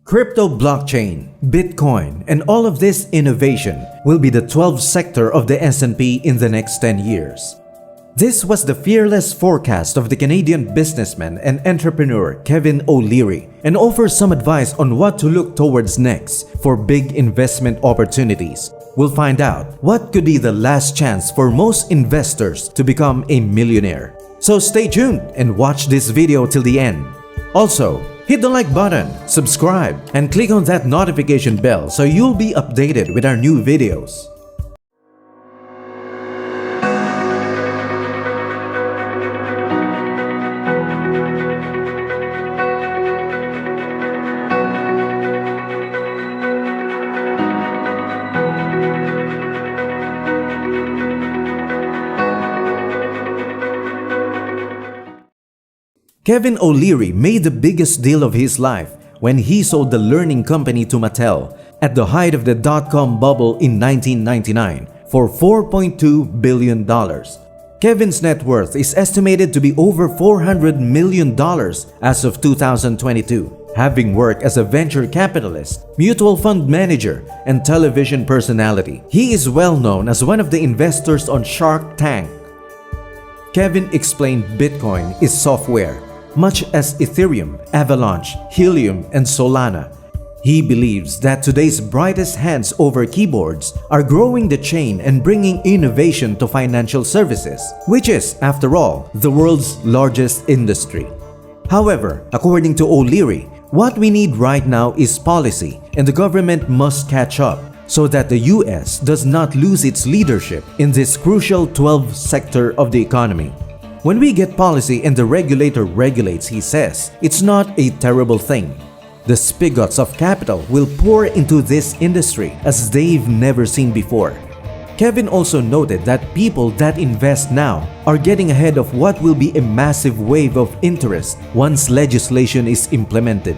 Crypto blockchain, Bitcoin, and all of this innovation will be the 12th sector of the S&P in the next 10 years. This was the fearless forecast of the Canadian businessman and entrepreneur Kevin O'Leary, and offers some advice on what to look towards next for big investment opportunities. We'll find out what could be the last chance for most investors to become a millionaire. So stay tuned and watch this video till the end. Also, hit the like button, subscribe, and click on that notification bell so you'll be updated with our new videos. Kevin O'Leary made the biggest deal of his life when he sold the learning company to Mattel at the height of the dot-com bubble in 1999 for $4.2 billion. Kevin's net worth is estimated to be over $400 million as of 2022, having worked as a venture capitalist, mutual fund manager, and television personality. He is well known as one of the investors on Shark Tank. Kevin explained Bitcoin is software, much as Ethereum, Avalanche, Helium, and Solana. He believes that today's brightest hands over keyboards are growing the chain and bringing innovation to financial services, which is, after all, the world's largest industry. However, according to O'Leary, what we need right now is policy, and the government must catch up so that the US does not lose its leadership in this crucial 12th sector of the economy. When we get policy and the regulator regulates, he says, it's not a terrible thing. The spigots of capital will pour into this industry as they've never seen before. Kevin also noted that people that invest now are getting ahead of what will be a massive wave of interest once legislation is implemented.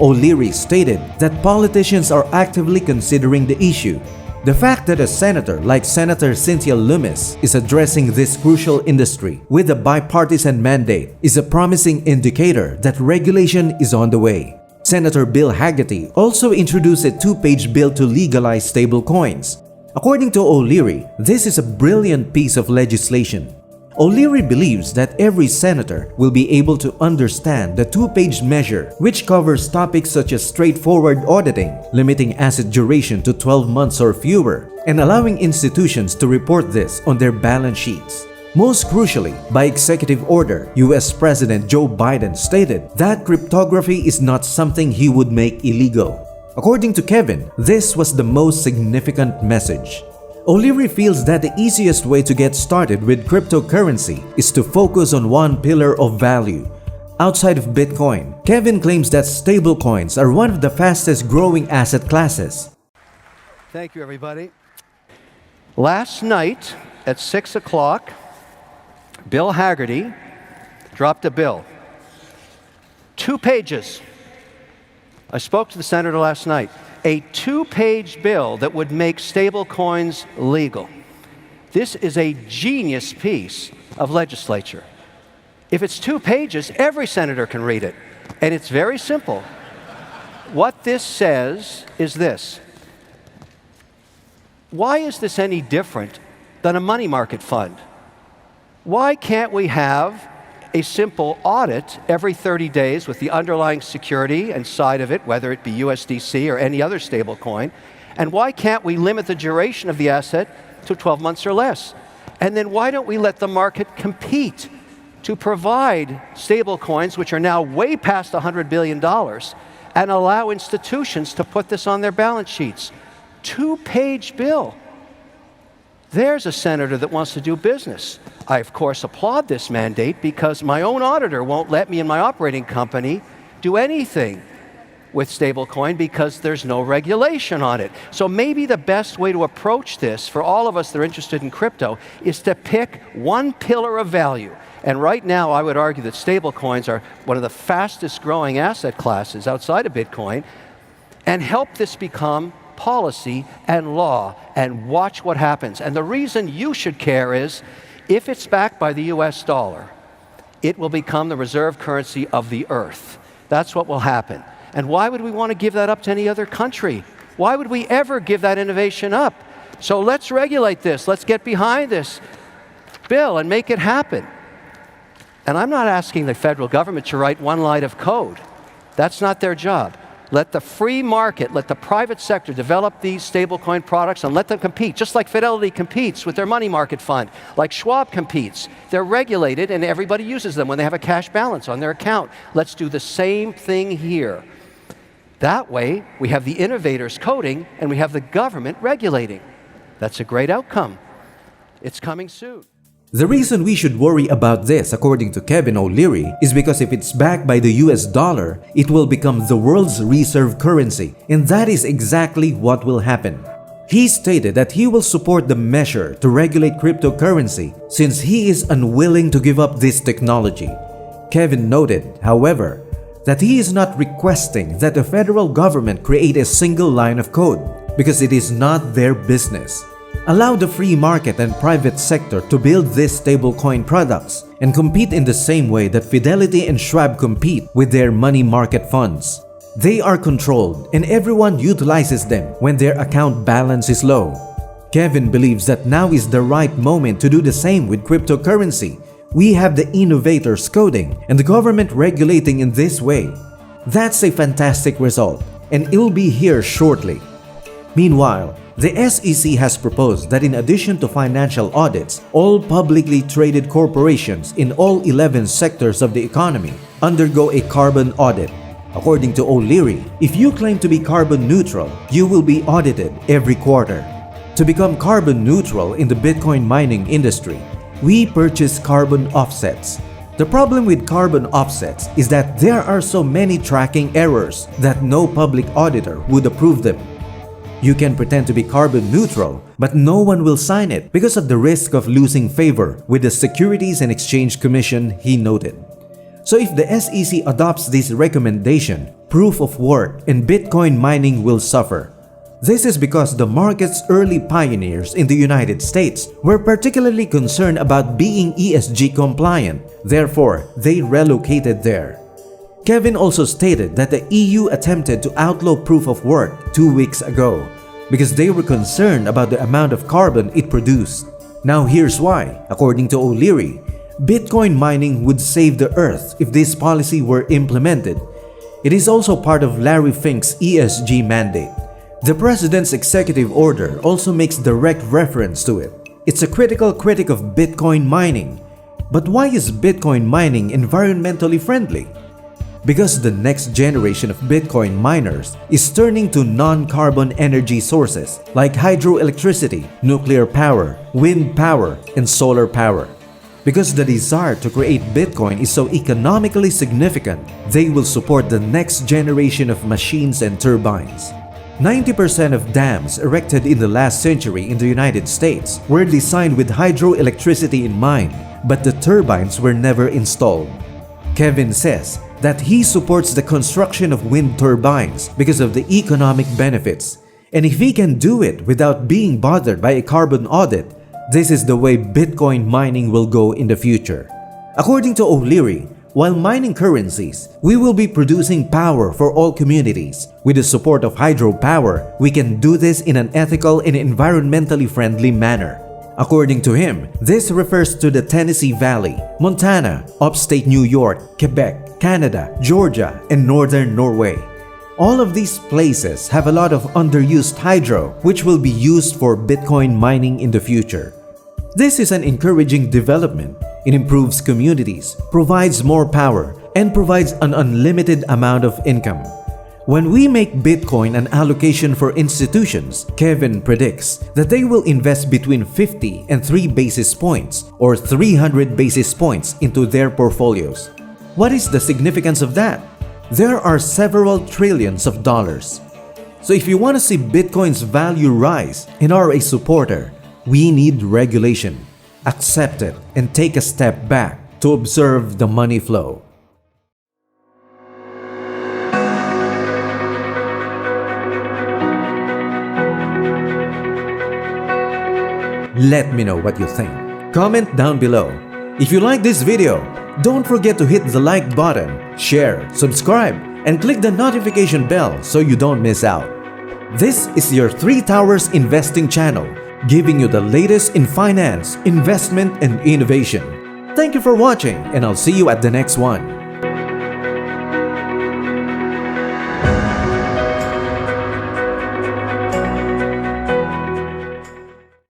O'Leary stated that politicians are actively considering the issue. The fact that a senator like Senator Cynthia Lummis is addressing this crucial industry with a bipartisan mandate is a promising indicator that regulation is on the way. Senator Bill Hagerty also introduced a two-page bill to legalize stablecoins. According to O'Leary, this is a brilliant piece of legislation. O'Leary believes that every senator will be able to understand the two-page measure, which covers topics such as straightforward auditing, limiting asset duration to 12 months or fewer, and allowing institutions to report this on their balance sheets. Most crucially, by executive order, US President Joe Biden stated that cryptography is not something he would make illegal. According to Kevin, this was the most significant message. O'Leary feels that the easiest way to get started with cryptocurrency is to focus on one pillar of value. Outside of Bitcoin, Kevin claims that stablecoins are one of the fastest growing asset classes. Thank you, everybody. Last night at 6 o'clock, Bill Hagerty dropped a bill. 2 pages. I spoke to the senator last night. A 2-page bill that would make stablecoins legal. This is a genius piece of legislature. If it's 2 pages, every senator can read it. And it's very simple. What this says is this. Why is this any different than a money market fund? Why can't we have a simple audit every 30 days with the underlying security inside of it, whether it be USDC or any other stable coin? And why can't we limit the duration of the asset to 12 months or less? And then why don't we let the market compete to provide stable coins, which are now way past $100 billion, and allow institutions to put this on their balance sheets? 2-page bill. There's a senator that wants to do business. I, of course, applaud this mandate because my own auditor won't let me and my operating company do anything with stablecoin because there's no regulation on it. So maybe the best way to approach this for all of us that are interested in crypto is to pick one pillar of value. And right now, I would argue that stablecoins are one of the fastest growing asset classes outside of Bitcoin, and help this become policy and law, and watch what happens. And the reason you should care is, if it's backed by the US dollar, it will become the reserve currency of the earth. That's what will happen. And why would we want to give that up to any other country? Why would we ever give that innovation up? So let's regulate this. Let's get behind this bill and make it happen. And I'm not asking the federal government to write one line of code. That's not their job. Let the free market, let the private sector develop these stablecoin products and let them compete, just like Fidelity competes with their money market fund, like Schwab competes. They're regulated and everybody uses them when they have a cash balance on their account. Let's do the same thing here. That way, we have the innovators coding and we have the government regulating. That's a great outcome. It's coming soon. The reason we should worry about this, according to Kevin O'Leary, is because if it's backed by the US dollar, it will become the world's reserve currency, and that is exactly what will happen. He stated that he will support the measure to regulate cryptocurrency since he is unwilling to give up this technology. Kevin noted, however, that he is not requesting that the federal government create a single line of code because it is not their business. Allow the free market and private sector to build these stablecoin products and compete in the same way that Fidelity and Schwab compete with their money market funds. They are controlled and everyone utilizes them when their account balance is low. Kevin believes that now is the right moment to do the same with cryptocurrency. We have the innovators coding and the government regulating in this way. That's a fantastic result, and it'll be here shortly. Meanwhile, the SEC has proposed that in addition to financial audits, all publicly traded corporations in all 11 sectors of the economy undergo a carbon audit. According to O'Leary, if you claim to be carbon neutral, you will be audited every quarter. To become carbon neutral in the Bitcoin mining industry, we purchase carbon offsets. The problem with carbon offsets is that there are so many tracking errors that no public auditor would approve them. You can pretend to be carbon neutral, but no one will sign it because of the risk of losing favor with the Securities and Exchange Commission, he noted. So if the SEC adopts this recommendation, proof of work and Bitcoin mining will suffer. This is because the market's early pioneers in the United States were particularly concerned about being ESG compliant. Therefore, they relocated there. Kevin also stated that the EU attempted to outlaw proof of work 2 weeks ago because they were concerned about the amount of carbon it produced. Now here's why. According to O'Leary, Bitcoin mining would save the earth if this policy were implemented. It is also part of Larry Fink's ESG mandate. The president's executive order also makes direct reference to it. It's a critical critic of Bitcoin mining. But why is Bitcoin mining environmentally friendly? Because the next generation of Bitcoin miners is turning to non-carbon energy sources like hydroelectricity, nuclear power, wind power, and solar power. Because the desire to create Bitcoin is so economically significant, they will support the next generation of machines and turbines. 90% of dams erected in the last century in the United States were designed with hydroelectricity in mind, but the turbines were never installed. Kevin says that he supports the construction of wind turbines because of the economic benefits. And if he can do it without being bothered by a carbon audit, this is the way Bitcoin mining will go in the future. According to O'Leary, while mining currencies, we will be producing power for all communities. With the support of hydropower, we can do this in an ethical and environmentally friendly manner. According to him, this refers to the Tennessee Valley, Montana, upstate New York, Quebec, Canada, Georgia, and northern Norway. All of these places have a lot of underused hydro, which will be used for Bitcoin mining in the future. This is an encouraging development. It improves communities, provides more power, and provides an unlimited amount of income. When we make Bitcoin an allocation for institutions, Kevin predicts that they will invest between 50 and 3 basis points or 300 basis points into their portfolios. What is the significance of that? There are several trillions of dollars. So if you want to see Bitcoin's value rise and are a supporter, we need regulation. Accept it and take a step back to observe the money flow. Let me know what you think. Comment down below. If you like this video, don't forget to hit the like button, share, subscribe, and click the notification bell so you don't miss out. This is your Three Towers Investing channel, giving you the latest in finance, investment, and innovation. Thank you for watching, and I'll see you at the next one.